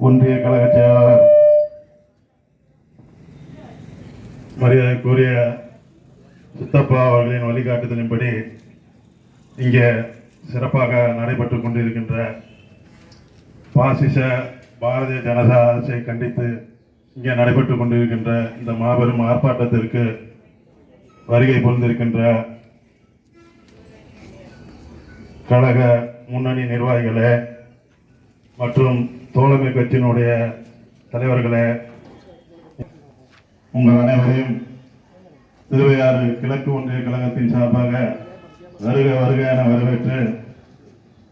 ஒன்றிய கழக செயலாளர் மரியாதைக்குரிய சித்தப்பா அவர்களின் வழிகாட்டுதலின்படி இங்கே சிறப்பாக நடைபெற்றுக் கொண்டிருக்கின்ற பாசிச பாரதிய ஜனதா அரசை கண்டித்து இங்கே நடைபெற்றுக் கொண்டிருக்கின்ற இந்த மாபெரும் ஆர்ப்பாட்டத்திற்கு வருகை புரிந்திருக்கின்ற கழக முன்னணி நிர்வாகிகளே மற்றும் தோழமை கட்சியினுடைய தலைவர்களே, உங்கள் அனைவரையும் திருவையாறு கிழக்கு ஒன்றிய கழகத்தின் சார்பாக வருக வருக என வரவேற்று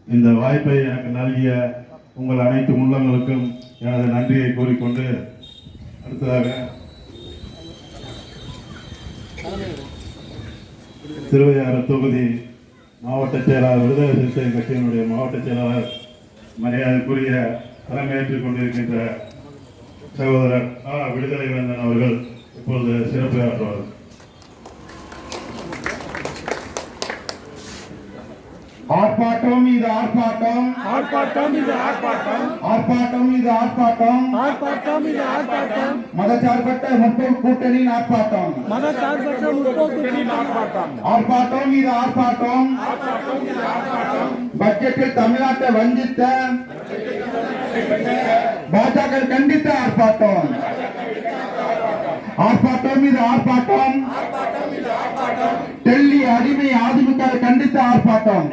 இந்த வாய்ப்பை எனக்கு நல்கிய உங்கள் அனைத்து உள்ளங்களுக்கும் எனது நன்றியை கூறிக்கொண்டு அடுத்ததாக திருவையாறு தொகுதி மாவட்ட செயலாளர் விடுதலை சிறுத்தை கட்சியினுடைய மாவட்ட செயலாளர் மரியாதைக்குரிய தலைமையேற்றுக் கொண்டிருக்கின்ற சகோதரர் விடுதலை வேந்தன் அவர்கள் இப்பொழுது சிறப்புரையாற்றுவார்கள். ஆர்ப்பாட்டம் இது ஆர்ப்பாட்டம், ஆர்ப்பாட்டம் இது ஆர்ப்பாட்டம், ஆர்ப்பாட்டம் இது ஆர்ப்பாட்டம், ஆர்ப்பாட்டம் இது ஆர்ப்பாட்டம், மதச்சார்பற்ற முற்போக்கு கூட்டணியின் ஆர்ப்பாட்டம், மதச்சார்பற்ற முற்போக்கு கூட்டணியின் ஆர்ப்பாட்டம், ஆர்ப்பாட்டம் இது ஆர்ப்பாட்டம், ஆர்ப்பாட்டம் இது ஆர்ப்பாட்டம், பட்ஜெட்டில் தமிழ்நாட்டை வஞ்சித்த பாஜக கண்டித்த ஆர்ப்பாட்டம், ஆர்ப்பாட்டம் இது ஆர்ப்பாட்டம், டெல்லி அடிமை அதிமுக கண்டித்த ஆர்ப்பாட்டம்,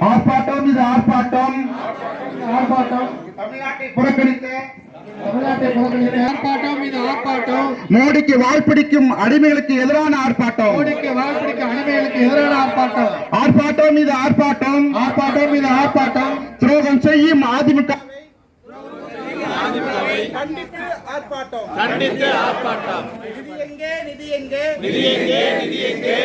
ஆர்ப்பாட்டம் இது ஆர்ப்பாட்டம், ஆர்ப்பாட்டம் தமிழ்நாட்டை புறக்கணித்த ஆர்ப்பாட்டம் இது ஆர்ப்பாட்டம், மோடிக்கு வாய்ப்பிடிக்கும் அடிமைகளுக்கு எதிரான ஆர்ப்பாட்டம், மோடிக்கு வாய்ப்பிடிக்கும் அடிமைகளுக்கு எதிரான ஆர்ப்பாட்டம், ஆர்ப்பாட்டம் இது ஆர்ப்பாட்டம், ஆர்ப்பாட்டம் இது ஆர்ப்பாட்டம், துரோகம் செய்யும் அதிமுக கண்டித்து ஆர்ப்பாட்டம், கண்டித்து ஆர்ப்பாட்டம், நிதி எங்கே நிதி எங்கே நிதி எங்கே நிதி எங்கே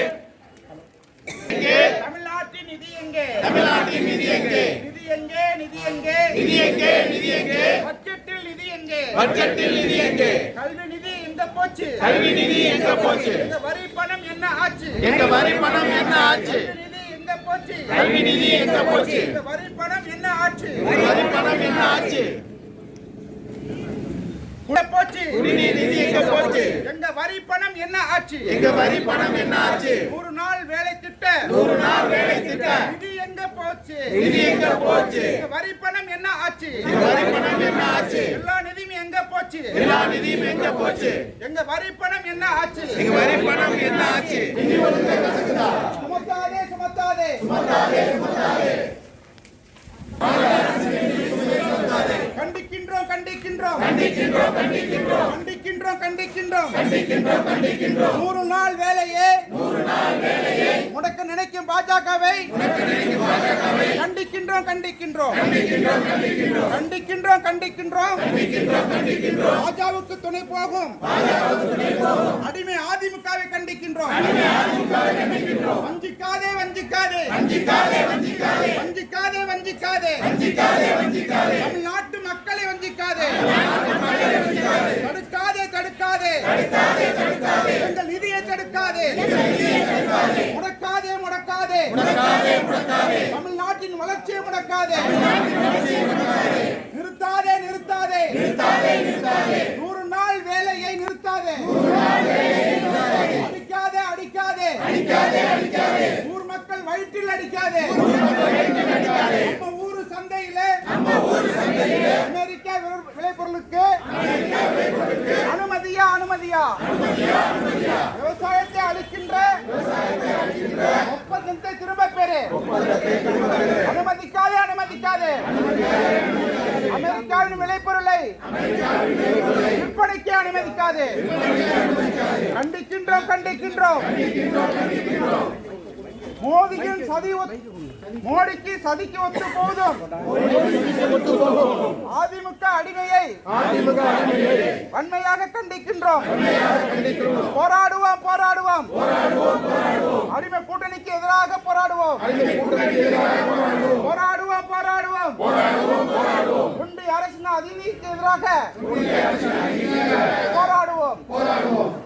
தமிழ்நாட்டின் நிதி எங்கே தமிழ்நாட்டின் நிதி எங்கே நிதி எங்கே நிதி எங்கே நிதி எங்கே நிதி எங்கே பட்ஜெட்டில் நிதி எங்கே பட்ஜெட்டில் நிதி எங்கே கல்வி நிதி எங்க போச்சு கல்வி நிதி எங்க போச்சு எங்க வரி பணம் என்ன ஆச்சு எங்க வரி பணம் என்ன ஆச்சு நிதி எங்க போச்சு கல்வி நிதி எங்க போச்சு எங்க வரி பணம் என்ன ஆச்சு வரி பணம் என்ன ஆச்சு போச்சு நிதி எங்க போச்சு எங்க வரி பணம் என்ன ஆச்சு எங்க வரி பணம் என்ன ஆச்சு 100 நாள் வேலை திட்டம் 100 நாள் வேலை திட்டம் நிதி எங்க போச்சு நிதி எங்க போச்சு எங்க வரி பணம் என்ன ஆச்சு எங்க வரி பணம் என்ன ஆச்சு எல்லா நிதியும் எங்க போச்சு எல்லா நிதியும் எங்க போச்சு எங்க வரி பணம் என்ன ஆச்சு எங்க வரி பணம் என்ன ஆச்சு சுமத்தாதே சுமத்தாதே சுமத்தாதே சுமத்தாதே கண்டிக்கின்றோம் கண்டிக்கின்றோம் கண்டிக்கின்றோம் கண்டிக்கின்றோம் கண்டிக்கின்றோம் கண்டிக்கின்றோம் கண்டிக்கின்றோம் கண்டிக்கின்றோம் 100 நாள் வேலையே முடக்க நினைக்கும் பாஜகவை கண்டிக்கின்றோம் கண்டிக்கின்றோம் கண்டிக்கின்றோம் கண்டிக்கின்றோம் கண்டிக்கின்றோம் கண்டிக்கின்றோம் பாஜகவுக்கு துணை போகும் அடிமை அதிமுகவை கண்டிக்கின்றோம் வஞ்சிக்காதே வஞ்சிக்காதே வஞ்சிக்காதே வஞ்சிக்காதே வஞ்சிக்காதே வஞ்சிக்காதே வஞ்சிக்காதே வஞ்சிக்காதே தமிழ்நாட்டு மக்களை வஞ்சிக்காதே தடுக்காதே தடுக்காதே தடுக்காதே தடுக்காதே எங்கள் நிதியை தடுக்காதே முடக்காதே முடக்காதே முடக்காதே முடக்காதே தமிழ்நாட்டின் வளர்ச்சியை முடக்காதே நிறுத்தாதே நிறுத்தாதே நிறுத்தாதே நிறுத்தாதே 100 நாள் வேலையை நிறுத்தாதே அடிக்காதே அடிக்காதே அடிக்காதே அடிக்காதே ஊர் மக்கள் வயிற்றில் அடிக்காதே நம்ம ஊரு சந்தையிலே அமெரிக்கா விளைபொருளுக்கு அனுமதியா அனுமதியா விவசாயத்தை அளிக்கின்ற ஒப்பந்தத்தை திரும்ப பெறு அனுமதிக்காதே அனுமதிக்காதே அமெரிக்காவின் விளைபொருளை விற்பனைக்கு அனுமதிக்காதே கண்டிக்கின்றோம் கண்டிக்கின்றோம் மோடிக்கு சதிக்கு ஒத்து போதும் அதிமுக அடிமையை வன்மையாக கண்டிக்கின்றோம் போராடுவோம் போராடுவோம் அடிமை கூட்டணிக்கு எதிராக போராடுவோம் போராடுவோம் போராடுவோம் ஒன்றிய அரசின் அதிநீதிக்கு எதிராக போராடுவோம்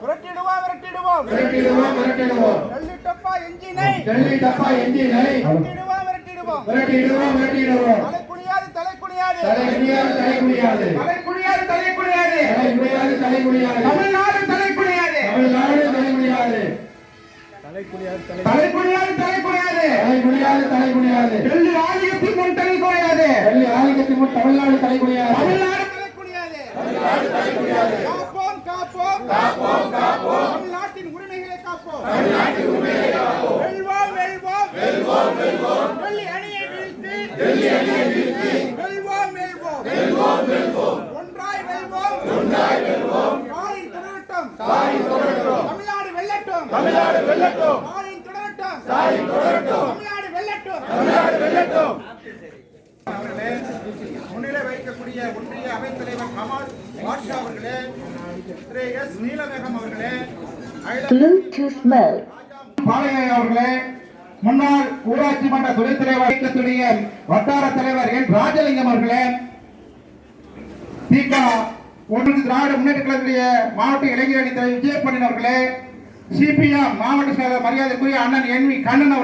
விரட்டிடுவோம் விரட்டிடுவோம் டெல்லி டப்பா என்ஜினை விரட்டிடுவோம் விரட்டிடுவோம் தலை குனியாது தலை குனியாது தலைகுனியாது தலைகுனியாது தலைக்குடியாது தலைக்குடியாது தலைகுனியாது தலைகுனியாது தமிழ்நாடு தலைக்குடியாது தமிழ்நாடு தலைகுனியாது தலைக்குடியாது தலைக்குடியாது தலைகுனியாது தலைகுனியாது டெல்லி ஆதிக்கத்தின் முன் தலைக்குடியாது டெல்லி ஆதிக்கத்தின் முன் தமிழ்நாடு தலைகுனியாது தமிழ்நாடு தலைக்குடியாது காப்போம் காப்போம் காப்போம் காப்போம் தமிழ்நாட்டின் உரிமைகளை காப்போம் வெல்வோம் வெல்வோம் வெல்வோம் வெல்வோம் டெல்லி அணியை வீழ்த்தி வெல்வோம் வெல்வோம் வெல்வோம் வெல்வோம் ஒன்றாய் வெல்வோம் காரின் தொடரட்டும் தமிழ்நாடு வெல்லட்டும் காரின் தொடரட்டும் தமிழ்நாடு வெல்லட்டும் அவர்களே, முன்னிலை வைக்கக்கூடிய ஒன்றிய அவைத்தலைவர் கமால் பாட்ஷா அவர்களே, திரு எஸ் நீலமேகம் அவர்களே, Bluetooth mode. பாளைய அவர்களே, முன்னாள் ஊராட்சி மன்ற துணைத் தலைவர் இயக்கத்துடைய வட்டார தலைவர் என் ராஜலிங்கம் அவர்களே, திக ஒன்று திராவிட முன்னேற்ற கழகத்துடைய மாவட்ட இளைஞர் அணி தலைவர் விஜயபாண்டியன் அவர்களே, சிபிஎம் மாவட்ட செயலர் மரியாதைக்குரிய அண்ணன் என் வி கண்ணன் அவர்களே,